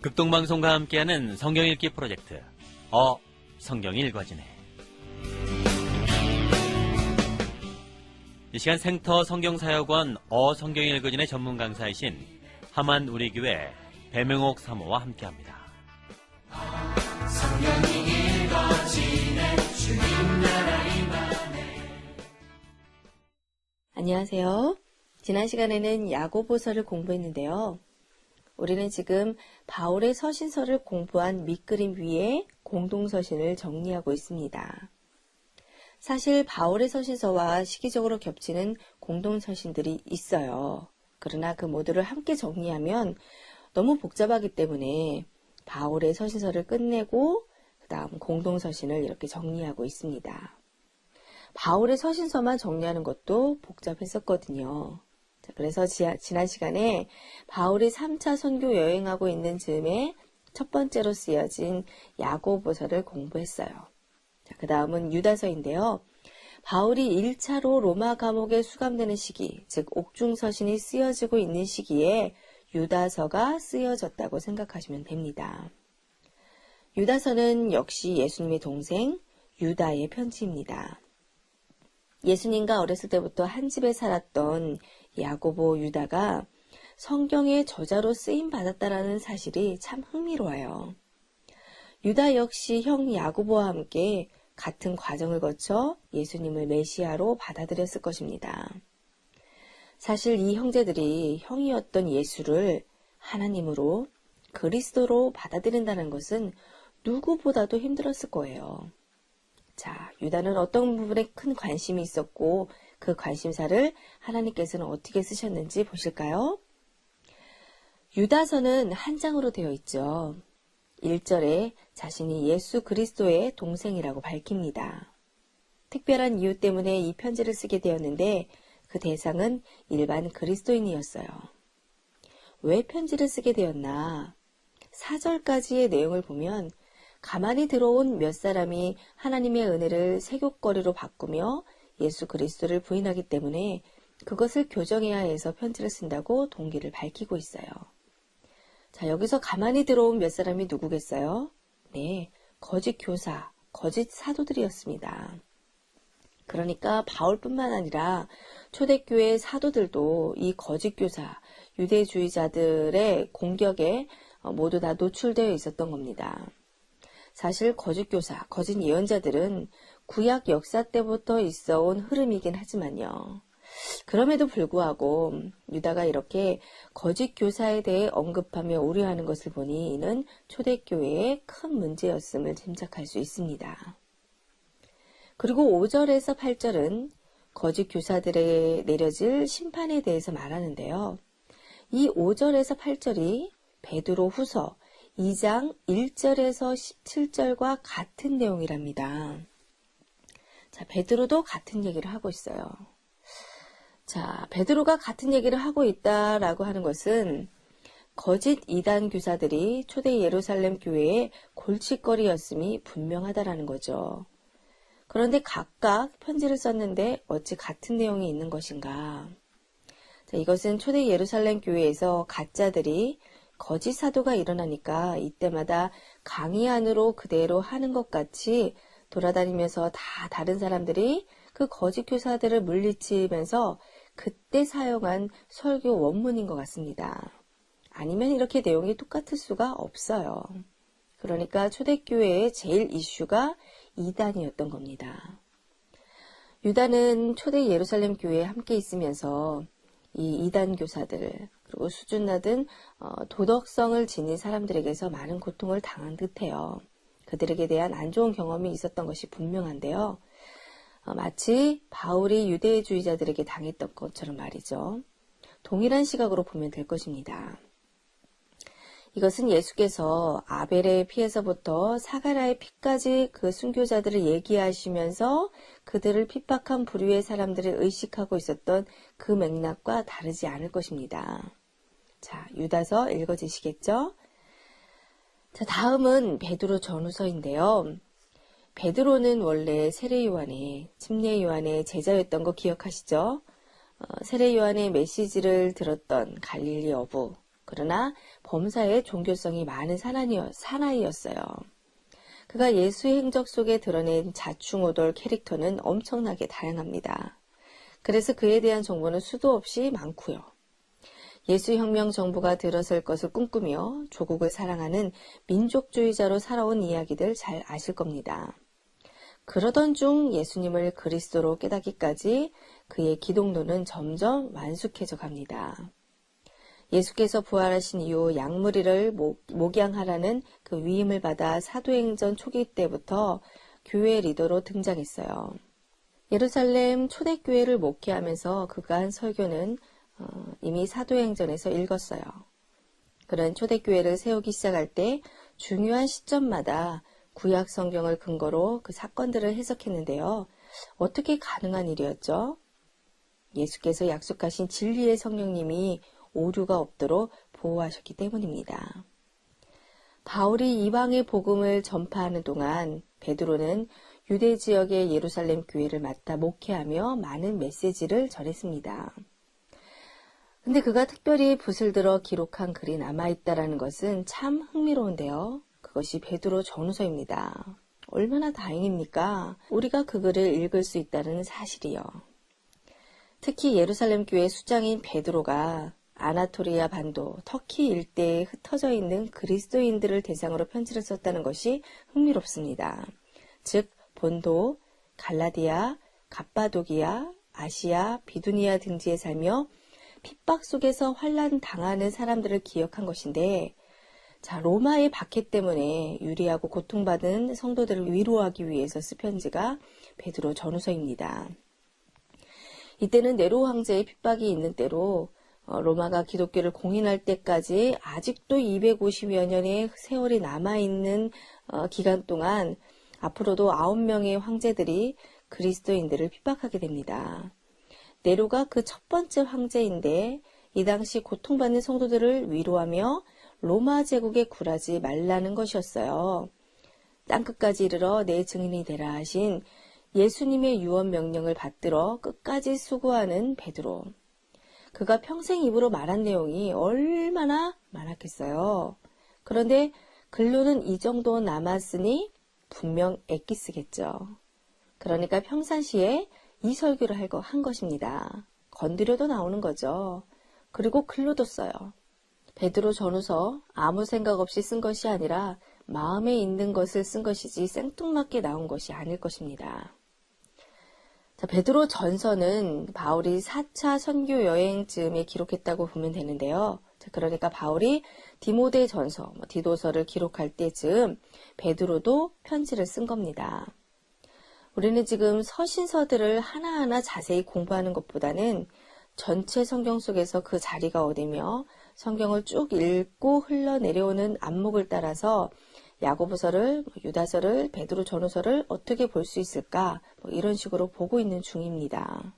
극동방송과 함께하는 성경 읽기 프로젝트 성경이 읽어지네. 이 시간 생터 성경사역원 성경이 읽어지네 전문 강사이신 하만 우리교회 배명옥 사모와 함께합니다. 성경이 읽어지네 주님 나라 임하네. 안녕하세요. 지난 시간에는 야고보서를 공부했는데요. 우리는 지금 바울의 서신서를 공부한 밑그림 위에 공동서신을 정리하고 있습니다. 사실 바울의 서신서와 시기적으로 겹치는 공동서신들이 있어요. 그러나 그 모두를 함께 정리하면 너무 복잡하기 때문에 바울의 서신서를 끝내고 그 다음 공동서신을 이렇게 정리하고 있습니다. 바울의 서신서만 정리하는 것도 복잡했었거든요. 그래서 지난 시간에 바울이 3차 선교 여행하고 있는 즈음에 첫 번째로 쓰여진 야고보서를 공부했어요. 그 다음은 유다서인데요. 바울이 1차로 로마 감옥에 수감되는 시기, 즉 옥중서신이 쓰여지고 있는 시기에 유다서가 쓰여졌다고 생각하시면 됩니다. 유다서는 역시 예수님의 동생 유다의 편지입니다. 예수님과 어렸을 때부터 한 집에 살았던 야고보 유다가 성경의 저자로 쓰임 받았다라는 사실이 참 흥미로워요. 유다 역시 형 야고보와 함께 같은 과정을 거쳐 예수님을 메시아로 받아들였을 것입니다. 사실 이 형제들이 형이었던 예수를 하나님으로 그리스도로 받아들인다는 것은 누구보다도 힘들었을 거예요. 자, 유다는 어떤 부분에 큰 관심이 있었고 그 관심사를 하나님께서는 어떻게 쓰셨는지 보실까요? 유다서는 한 장으로 되어 있죠. 1절에 자신이 예수 그리스도의 동생이라고 밝힙니다. 특별한 이유 때문에 이 편지를 쓰게 되었는데 그 대상은 일반 그리스도인이었어요. 왜 편지를 쓰게 되었나? 4절까지의 내용을 보면 가만히 들어온 몇 사람이 하나님의 은혜를 세귑거리로 바꾸며 예수 그리스도를 부인하기 때문에 그것을 교정해야 해서 편지를 쓴다고 동기를 밝히고 있어요. 자, 여기서 가만히 들어온 몇 사람이 누구겠어요? 네, 거짓 교사, 거짓 사도들이었습니다. 그러니까 바울뿐만 아니라 초대교회 사도들도 이 거짓 교사, 유대주의자들의 공격에 모두 다 노출되어 있었던 겁니다. 사실 거짓 교사, 거짓 예언자들은 구약 역사 때부터 있어온 흐름이긴 하지만요. 그럼에도 불구하고 유다가 이렇게 거짓 교사에 대해 언급하며 우려하는 것을 보니 이는 초대교회의 큰 문제였음을 짐작할 수 있습니다. 그리고 5절에서 8절은 거짓 교사들에 내려질 심판에 대해서 말하는데요. 이 5절에서 8절이 베드로 후서 2장 1절에서 17절과 같은 내용이랍니다. 자, 베드로도 같은 얘기를 하고 있어요. 자, 베드로가 같은 얘기를 하고 있다라고 하는 것은 거짓 이단 교사들이 초대 예루살렘 교회의 골칫거리였음이 분명하다라는 거죠. 그런데 각각 편지를 썼는데 어찌 같은 내용이 있는 것인가? 자, 이것은 초대 예루살렘 교회에서 가짜들이 거짓 사도가 일어나니까 이때마다 강의 안으로 그대로 하는 것 같이 돌아다니면서 다 다른 사람들이 그 거짓 교사들을 물리치면서 그때 사용한 설교 원문인 것 같습니다. 아니면 이렇게 내용이 똑같을 수가 없어요. 그러니까 초대교회의 제일 이슈가 이단이었던 겁니다. 유다는 초대 예루살렘 교회에 함께 있으면서 이 이단 교사들 그리고 수준 낮은 도덕성을 지닌 사람들에게서 많은 고통을 당한 듯해요. 그들에게 대한 안 좋은 경험이 있었던 것이 분명한데요. 마치 바울이 유대주의자들에게 당했던 것처럼 말이죠. 동일한 시각으로 보면 될 것입니다. 이것은 예수께서 아벨의 피에서부터 사가랴의 피까지 그 순교자들을 얘기하시면서 그들을 핍박한 부류의 사람들을 의식하고 있었던 그 맥락과 다르지 않을 것입니다. 자, 유다서 읽어지시겠죠? 자, 다음은 베드로 전후서인데요. 베드로는 원래 세례 요한의, 침례 요한의 제자였던 거 기억하시죠? 세례 요한의 메시지를 들었던 갈릴리 어부, 그러나 범사에 종교성이 많은 사나이였어요. 그가 예수의 행적 속에 드러낸 자충우돌 캐릭터는 엄청나게 다양합니다. 그래서 그에 대한 정보는 수도 없이 많고요. 예수혁명 정부가 들어설 것을 꿈꾸며 조국을 사랑하는 민족주의자로 살아온 이야기들 잘 아실 겁니다. 그러던 중 예수님을 그리스도로 깨닫기까지 그의 기독론은 점점 완숙해져 갑니다. 예수께서 부활하신 이후 양무리를 목양하라는 그 위임을 받아 사도행전 초기 때부터 교회 리더로 등장했어요. 예루살렘 초대교회를 목회하면서 그가 한 설교는 이미 사도행전에서 읽었어요. 그런 초대교회를 세우기 시작할 때 중요한 시점마다 구약 성경을 근거로 그 사건들을 해석했는데요. 어떻게 가능한 일이었죠? 예수께서 약속하신 진리의 성령님이 오류가 없도록 보호하셨기 때문입니다. 바울이 이방의 복음을 전파하는 동안 베드로는 유대 지역의 예루살렘 교회를 맡아 목회하며 많은 메시지를 전했습니다. 근데 그가 특별히 붓을 들어 기록한 글이 남아있다는 것은 참 흥미로운데요. 그것이 베드로 전후서입니다. 얼마나 다행입니까? 우리가 그 글을 읽을 수 있다는 사실이요. 특히 예루살렘 교회 수장인 베드로가 아나토리아 반도, 터키 일대에 흩어져 있는 그리스도인들을 대상으로 편지를 썼다는 것이 흥미롭습니다. 즉 본도, 갈라디아, 갑바도기아, 아시아, 비두니아 등지에 살며 핍박 속에서 환난 당하는 사람들을 기억한 것인데, 자, 로마의 박해 때문에 유리하고 고통받은 성도들을 위로하기 위해서 쓴 편지가 베드로 전후서입니다. 이때는 네로 황제의 핍박이 있는 때로 로마가 기독교를 공인할 때까지 아직도 250여 년의 세월이 남아있는 기간 동안 앞으로도 9명의 황제들이 그리스도인들을 핍박하게 됩니다. 네로가 그 첫 번째 황제인데 이 당시 고통받는 성도들을 위로하며 로마 제국에 굴하지 말라는 것이었어요. 땅끝까지 이르러 내 증인이 되라 하신 예수님의 유언 명령을 받들어 끝까지 수고하는 베드로. 그가 평생 입으로 말한 내용이 얼마나 많았겠어요. 그런데 글로는 이 정도 남았으니 분명 애끼 쓰겠죠. 그러니까 평상시에 이 설교를 한 것입니다. 건드려도 나오는 거죠. 그리고 글로도 써요. 베드로 전후서 아무 생각 없이 쓴 것이 아니라 마음에 있는 것을 쓴 것이지 생뚱맞게 나온 것이 아닐 것입니다. 자, 베드로 전서는 바울이 4차 선교 여행 즈음에 기록했다고 보면 되는데요. 자, 그러니까 바울이 디모데 전서, 디도서를 기록할 때쯤 베드로도 편지를 쓴 겁니다. 우리는 지금 서신서들을 하나하나 자세히 공부하는 것보다는 전체 성경 속에서 그 자리가 어디며 성경을 쭉 읽고 흘러내려오는 안목을 따라서 야고보서를, 유다서를, 베드로 전후서를 어떻게 볼 수 있을까? 이런 식으로 보고 있는 중입니다.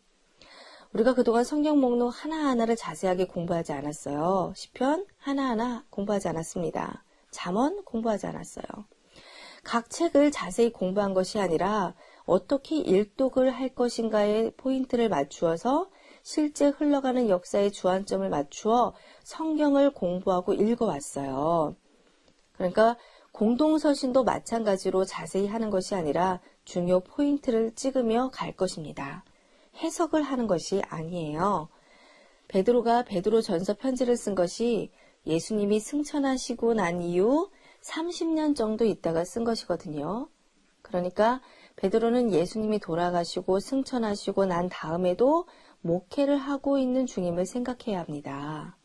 우리가 그동안 성경 목록 하나하나를 자세하게 공부하지 않았어요. 시편 하나하나 공부하지 않았습니다. 잠언 공부하지 않았어요. 각 책을 자세히 공부한 것이 아니라 어떻게 일독을 할 것인가에 포인트를 맞추어서 실제 흘러가는 역사의 주안점을 맞추어 성경을 공부하고 읽어왔어요. 그러니까 공동서신도 마찬가지로 자세히 하는 것이 아니라 중요 포인트를 찍으며 갈 것입니다. 해석을 하는 것이 아니에요. 베드로가 베드로 전서 편지를 쓴 것이 예수님이 승천하시고 난 이후 30년 정도 있다가 쓴 것이거든요. 그러니까 베드로는 예수님이 돌아가시고 승천하시고 난 다음에도 목회를 하고 있는 중임을 생각해야 합니다.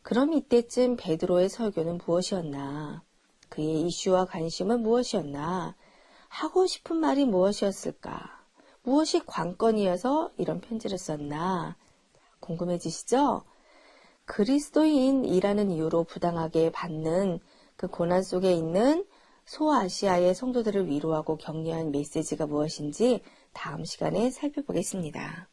그럼 이때쯤 베드로의 설교는 무엇이었나? 그의 이슈와 관심은 무엇이었나? 하고 싶은 말이 무엇이었을까? 무엇이 관건이어서 이런 편지를 썼나? 궁금해지시죠? 그리스도인이라는 이유로 부당하게 받는 그 고난 속에 있는 소아시아의 성도들을 위로하고 격려한 메시지가 무엇인지 다음 시간에 살펴보겠습니다.